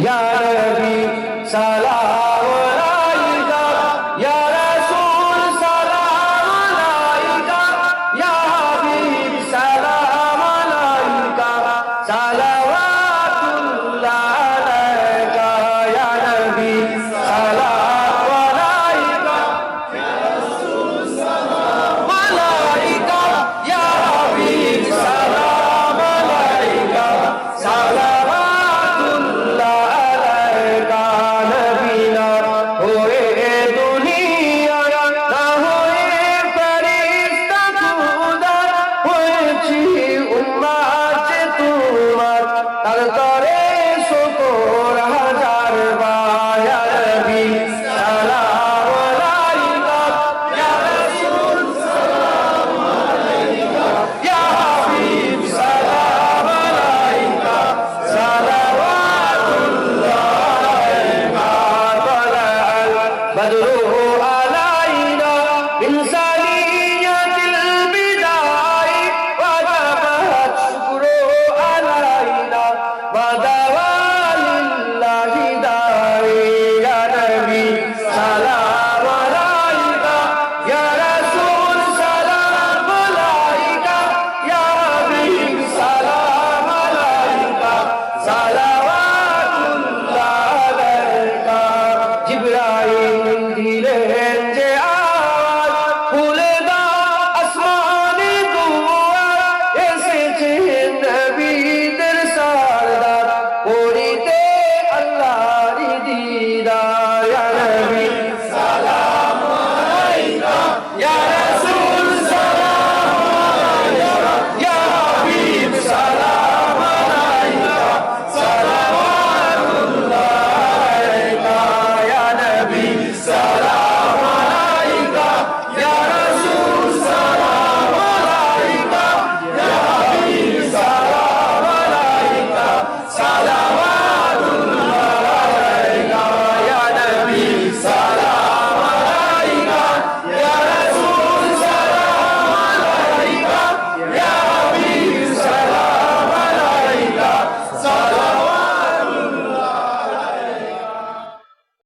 ইয়া নবী সালাম আলাইকা, ইয়া রাসূল সালাম আলাইকা, ইয়া হাবিব সালাম আলাইকা, সালাওয়াতুল্লাহ আলাইকা, ইয়া নবী সালাম আলাইকা, ইয়া রাসূল সালাম আলাইকা, ইয়া হাবিব সালাম আলাইকা, সালাওয়াতুল্লাহ আলাইকা। নবী না হয়ে দুনিয়া না হয়ে ফেরেশতা খোদা হয়েছি উম্মত তোমার, তার তরে ৭০,০০০ বার। ইয়া নবী সালাম আলাইকা, ইয়া রাসূল সালাম আলাইকা, ইয়া হাবিব সালাম আলাইকা, সালাওয়াতুল্লাহ আলাইকা। طلع البدر علينا من ثنية البداء وجب الشكر علينا ودوام لله داعي. يا نبي سلام عليك، يا رسول سلام عليك، يا حبيب سلام عليك، صلواتullah عليك. জিবরাইল দিলেন যে আওয়াজ, খুলে দাও আসমানি দুয়ার, এসেছেন নবীদের সরদার, করিতে আল্লাহর দিদার।